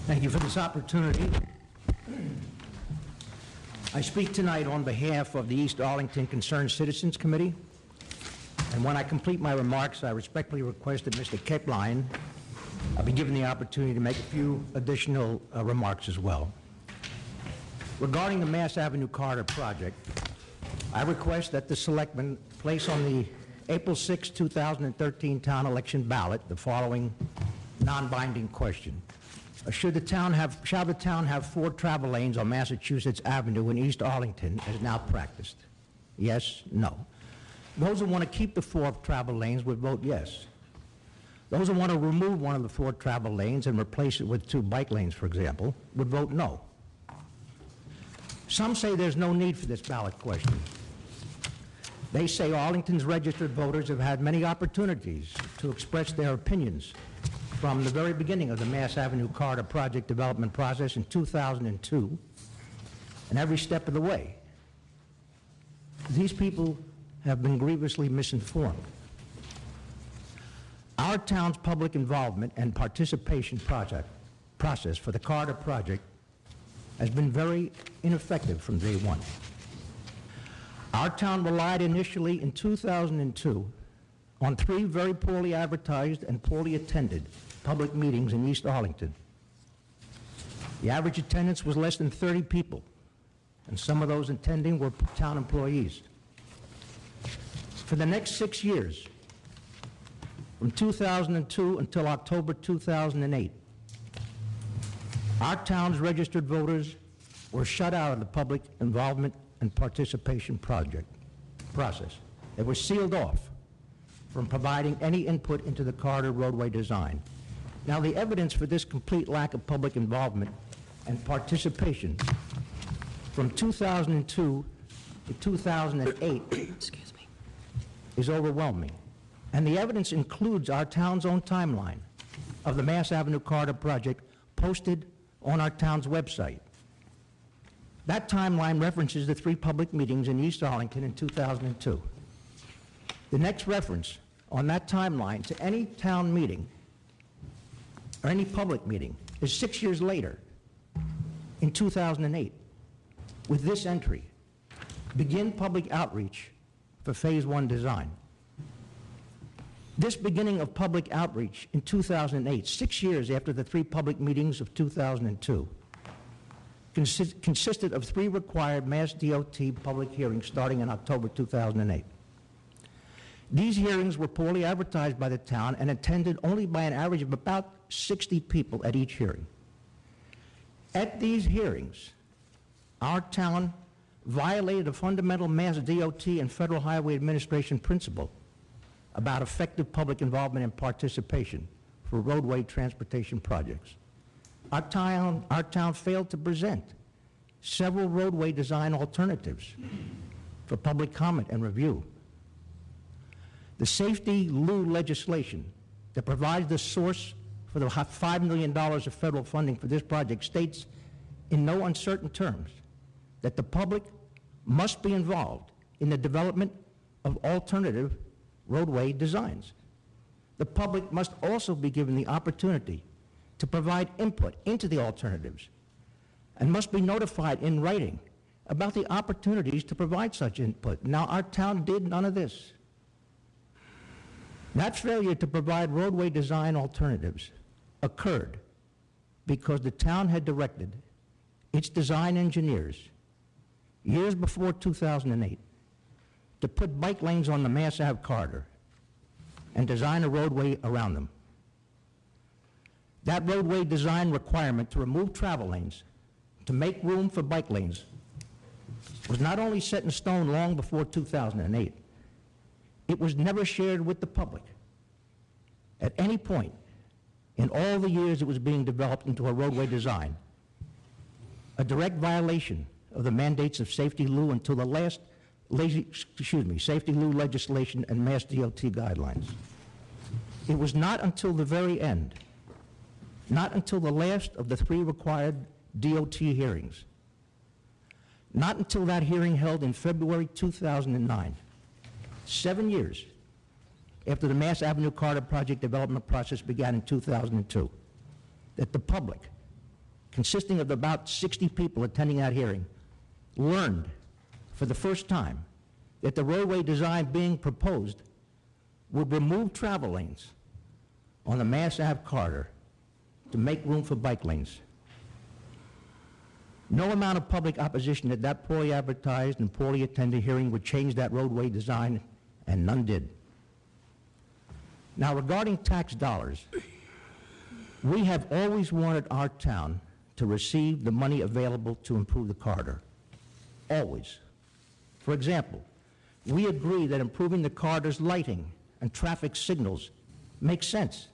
Thank you for this opportunity. I speak tonight on behalf of the East Arlington Concerned Citizens Committee, and when I complete my remarks, I respectfully request that Mr. Kepline be given the opportunity to make a few additional remarks as well. Regarding the Mass Avenue Corridor project, I request that the Selectmen place on the April 6, 2013 town election ballot the following non-binding question. Shall the town have 4 travel lanes on Massachusetts Avenue in East Arlington as now practiced? Yes, no. Those who want to keep the 4 travel lanes would vote yes. Those who want to remove one of the 4 travel lanes and replace it with 2 bike lanes, for example, would vote no. Some say there's no need for this ballot question. They say Arlington's registered voters have had many opportunities to express their opinions from the very beginning of the Mass Avenue Corridor project development process in 2002 and every step of the way. These people have been grievously misinformed. Our town's public involvement and participation process for the Corridor project has been very ineffective from day one. Our town relied initially in 2002 on 3 very poorly advertised and poorly attended public meetings in East Arlington. The average attendance was less than 30 people, and some of those attending were town employees. For the next 6 years, from 2002 until October 2008, our town's registered voters were shut out of the public involvement and participation process. They were sealed off from providing any input into the corridor roadway design. Now, the evidence for this complete lack of public involvement and participation from 2002 to 2008 is overwhelming. And the evidence includes our town's own timeline of the Mass Avenue Corridor project posted on our town's website. That timeline references the 3 public meetings in East Arlington in 2002. The next reference on that timeline to any town meeting or any public meeting is 6 years later, in 2008, with this entry: begin public outreach for Phase 1 design. This beginning of public outreach in 2008, 6 years after the 3 public meetings of 2002, consisted of 3 required Mass DOT public hearings starting in October 2008. These hearings were poorly advertised by the town and attended only by an average of about 60 people at each hearing. At these hearings, our town violated a fundamental Mass DOT and Federal Highway Administration principle about effective public involvement and participation for roadway transportation projects. Our town failed to present several roadway design alternatives for public comment and review. The safety lieu legislation that provides the source for the $5 million of federal funding for this project states in no uncertain terms that the public must be involved in the development of alternative roadway designs. The public must also be given the opportunity to provide input into the alternatives and must be notified in writing about the opportunities to provide such input. Now, our town did none of this. That failure to provide roadway design alternatives occurred because the town had directed its design engineers years before 2008 to put bike lanes on the Mass Ave corridor and design a roadway around them. That roadway design requirement to remove travel lanes to make room for bike lanes was not only set in stone long before 2008, it was never shared with the public at any point in all the years it was being developed into a roadway design, a direct violation of the mandates of safety lieu until the last safety lieu legislation and Mass DOT guidelines. It was not until the very end, not until the last of the 3 required DOT hearings, not until that hearing held in February 2009, 7 years after the Mass Avenue Corridor project development process began in 2002, that the public, consisting of about 60 people attending that hearing, learned for the first time that the roadway design being proposed would remove travel lanes on the Mass Ave corridor to make room for bike lanes. No amount of public opposition at that poorly advertised and poorly attended hearing would change that roadway design, and none did. Now, regarding tax dollars, we have always wanted our town to receive the money available to improve the corridor. Always. For example, we agree that improving the corridor's lighting and traffic signals makes sense.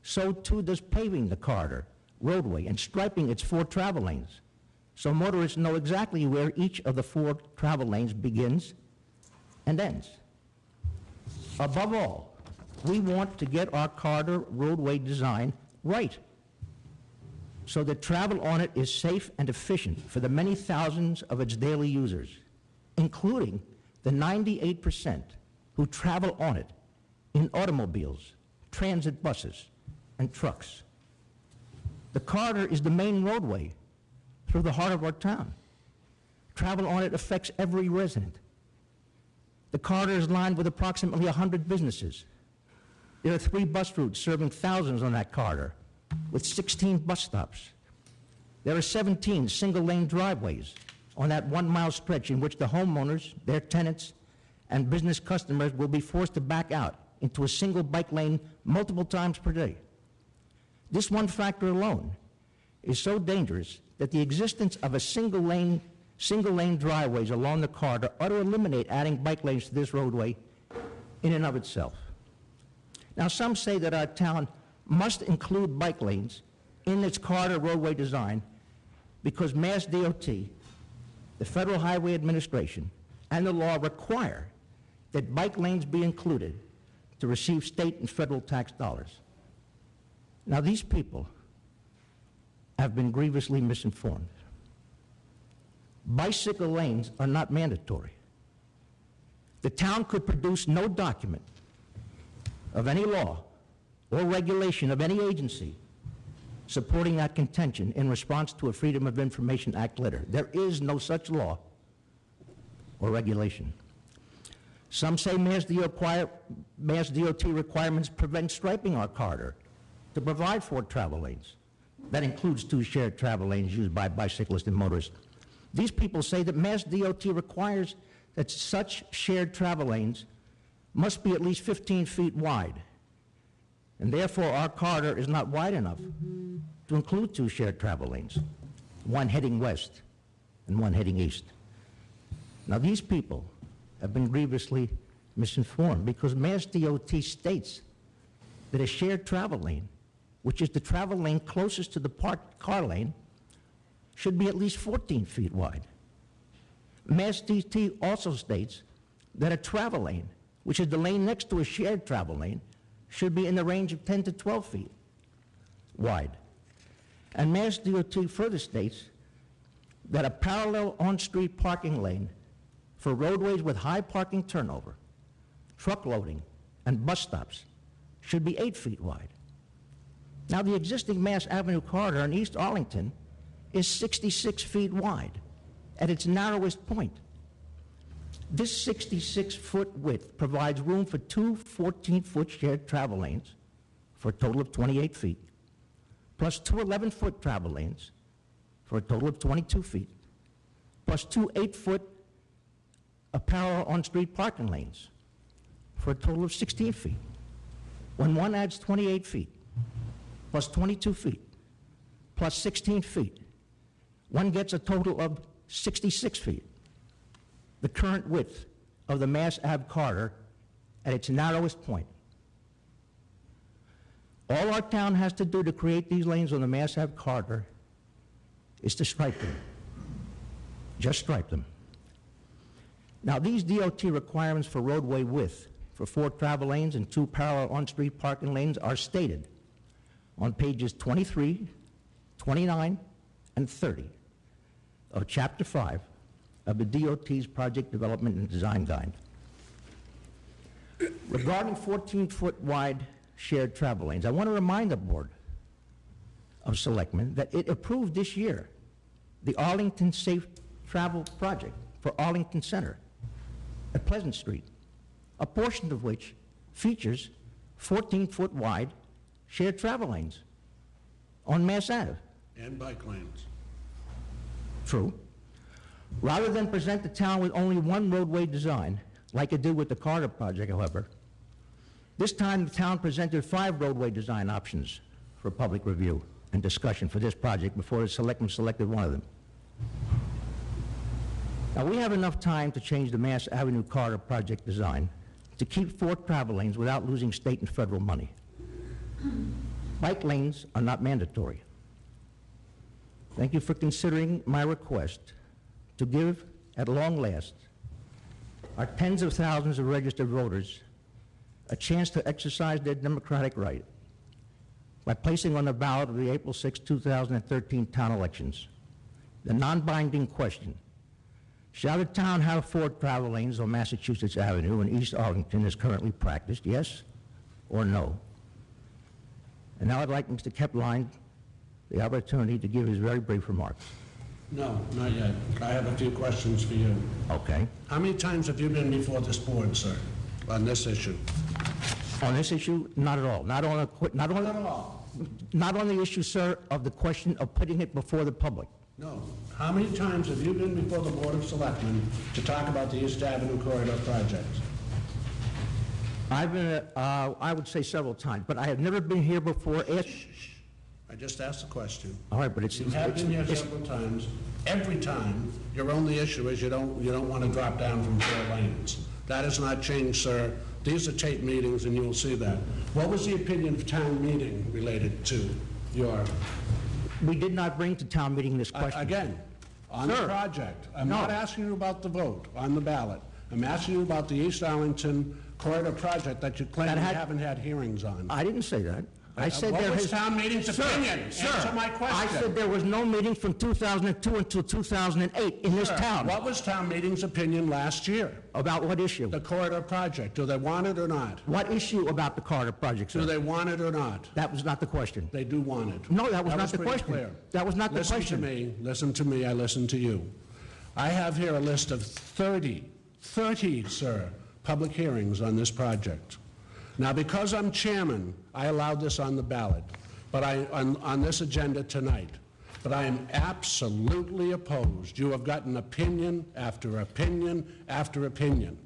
So too does paving the corridor roadway and striping its 4 travel lanes, so motorists know exactly where each of the 4 travel lanes begins and ends. Above all, we want to get our corridor roadway design right, so that travel on it is safe and efficient for the many thousands of its daily users, including the 98% who travel on it in automobiles, transit buses, and trucks. The corridor is the main roadway through the heart of our town. Travel on it affects every resident. The corridor is lined with approximately 100 businesses. There are 3 bus routes serving thousands on that corridor, with 16 bus stops. There are 17 single-lane driveways on that 1-mile stretch in which the homeowners, their tenants, and business customers will be forced to back out into a single bike lane multiple times per day. This one factor alone is so dangerous that the existence of a single-lane driveways along the corridor ought to eliminate adding bike lanes to this roadway in and of itself. Now, some say that our town must include bike lanes in its corridor roadway design because Mass DOT, the Federal Highway Administration, and the law require that bike lanes be included to receive state and federal tax dollars. Now, these people have been grievously misinformed. Bicycle lanes are not mandatory. The town could produce no document of any law or regulation of any agency supporting that contention in response to a Freedom of Information Act letter. There is no such law or regulation. Some say Mass DOT requirements prevent striping our corridor to provide 4 travel lanes. That includes 2 shared travel lanes used by bicyclists and motorists. These people say that Mass DOT requires that such shared travel lanes must be at least 15 feet wide, and therefore our corridor is not wide enough to include 2 shared travel lanes, one heading west and one heading east. Now, these people have been grievously misinformed because Mass DOT states that a shared travel lane, which is the travel lane closest to the parked car lane, should be at least 14 feet wide. Mass DOT also states that a travel lane, which is the lane next to a shared travel lane, should be in the range of 10 to 12 feet wide. And Mass DOT further states that a parallel on-street parking lane for roadways with high parking turnover, truck loading, and bus stops should be 8 feet wide. Now, the existing Mass Avenue corridor in East Arlington is 66 feet wide at its narrowest point. This 66-foot width provides room for 2 14-foot shared travel lanes for a total of 28 feet, plus 2 11-foot travel lanes for a total of 22 feet, plus 2 8-foot parallel on-street parking lanes for a total of 16 feet. When one adds 28 feet, plus 22 feet, plus 16 feet, one gets a total of 66 feet, the current width of the Mass Ave corridor at its narrowest point. All our town has to do to create these lanes on the Mass Ave corridor is to stripe them. Just stripe them. Now, these DOT requirements for roadway width for 4 travel lanes and 2 parallel on-street parking lanes are stated on pages 23, 29, and 30 of Chapter 5 of the DOT's Project Development and Design Guide. Regarding 14-foot wide shared travel lanes, I want to remind the board of Selectmen that it approved this year the Arlington Safe Travel Project for Arlington Center at Pleasant Street, a portion of which features 14-foot wide shared travel lanes on Mass Ave. And bike lanes. True. Rather than present the town with only one roadway design, like it did with the Carter project, however, this time the town presented 5 roadway design options for public review and discussion for this project before the Selectmen selected one of them. Now, we have enough time to change the Mass Avenue Carter project design to keep 4 travel lanes without losing state and federal money. Bike lanes are not mandatory. Thank you for considering my request to give, at long last, our tens of thousands of registered voters a chance to exercise their democratic right by placing on the ballot of the April 6, 2013 town elections the non-binding question: shall the town have 4 travel lanes on Massachusetts Avenue in East Arlington as currently practiced, yes or no? And now I'd like Mr. Kepline the opportunity to give his very brief remarks. No, not yet. I have a few questions for you. Okay. How many times have you been before this board, sir, on this issue? On this issue, not at all. Not on the issue, sir, of the question of putting it before the public. No. How many times have you been before the Board of Selectmen to talk about the East Avenue Corridor project? I've been, I would say several times, but I have never been here before. I just asked a question. All right, but it's... You have been here several times. Every time, your only issue is you don't want to drop down from 4 lanes. That has not changed, sir. These are taped meetings, and you will see that. What was the opinion of town meeting related to your... We did not bring to town meeting this question. Again, on the project. I'm not asking you about the vote on the ballot. I'm asking you about the East Arlington Corridor project that you claim you haven't had hearings on. I didn't say that. I said what was town meeting's opinion? Answer my question. I said there was no meeting from 2002 until 2008 in this town. What was town meeting's opinion last year? About what issue? The corridor project. Do they want it or not? What issue about the Carter project, sir? Do they want it or not? That was not the question. They do want it. No, that was not the question. Clear. That was not the question. Listen to me, I listen to you. I have here a list of 30, sir, public hearings on this project. Now, because I'm chairman, I allowed this on the ballot, but on this agenda tonight. But I am absolutely opposed. You have gotten opinion after opinion after opinion.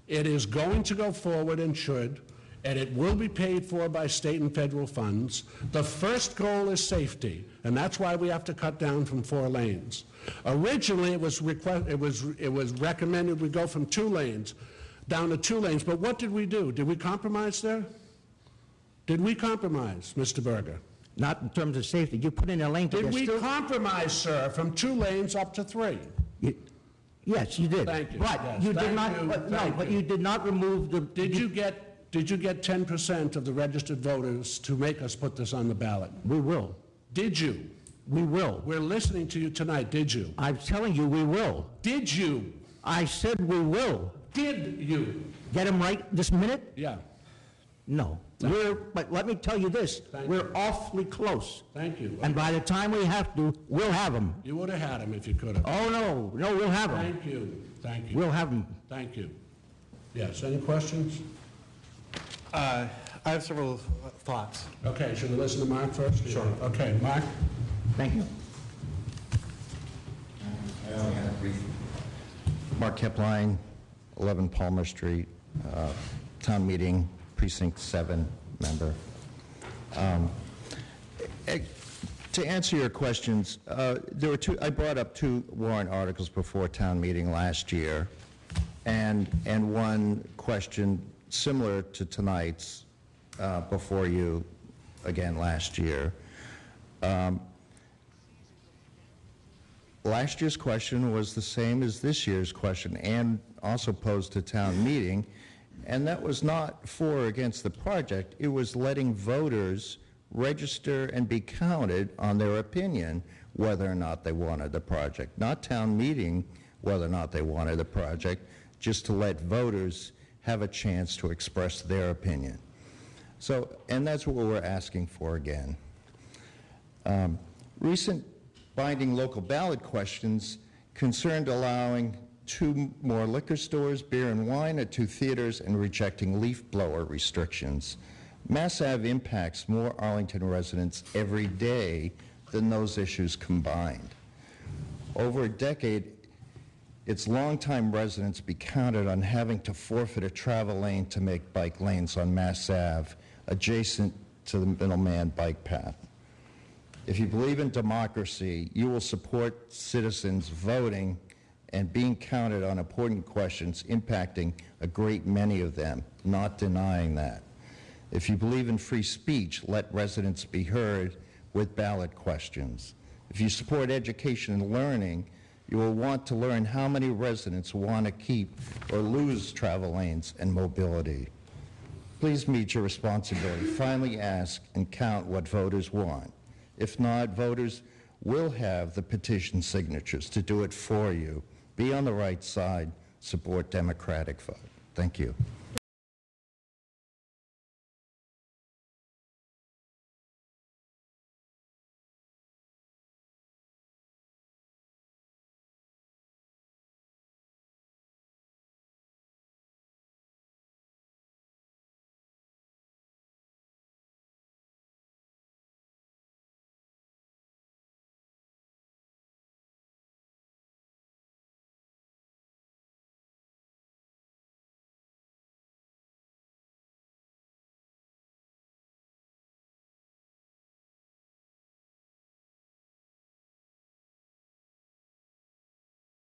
It is going to go forward and should, and it will be paid for by state and federal funds. The first goal is safety, and that's why we have to cut down from 4 lanes. Originally, it was recommended we go from 2 lanes down to 2 lanes, but what did we do? Did we compromise there? Did we compromise, Mr. Berger? Not in terms of safety. You put in a lane. Did we compromise, sir, from 2 lanes up to 3? Yes, you did. Thank you. But yes, you did not. But you did not remove the. Did you get 10% of the registered voters to make us put this on the ballot? We will. Did you? We will. We're listening to you tonight. Did you? I'm telling you, we will. Did you? I said we will. Did you? Get him right this minute? Yeah. No. But let me tell you this. We're awfully close. Thank you. And by the time we have to, we'll have them. You would have had them if you could have. Oh, no. No, we'll have them. Thank you. Thank you. We'll have them. Thank you. Yes. Any questions? I have several thoughts. Okay. Should we listen to Mark first? Sure. Okay. Mark? Thank you. I only had a brief. Mark Kepline, 11 Palmer Street, town meeting, precinct 7 member. To answer your questions, there were 2. I brought up 2 warrant articles before town meeting last year, and one question similar to tonight's before you again last year. Last year's question was the same as this year's question, and also posed to town meeting, and that was not for or against the project. It was letting voters register and be counted on their opinion whether or not they wanted the project. Not town meeting whether or not they wanted the project, just to let voters have a chance to express their opinion. So, and that's what we're asking for again. Recent binding local ballot questions concerned allowing 2 more liquor stores, beer and wine at 2 theaters, and rejecting leaf blower restrictions. Mass Ave impacts more Arlington residents every day than those issues combined. Over a decade, its longtime residents be counted on having to forfeit a travel lane to make bike lanes on Mass Ave, adjacent to the middleman bike path. If you believe in democracy, you will support citizens voting and being counted on important questions impacting a great many of them, not denying that. If you believe in free speech, let residents be heard with ballot questions. If you support education and learning, you will want to learn how many residents want to keep or lose travel lanes and mobility. Please meet your responsibility. Finally ask and count what voters want. If not, voters will have the petition signatures to do it for you. Be on the right side. Support democratic vote. Thank you.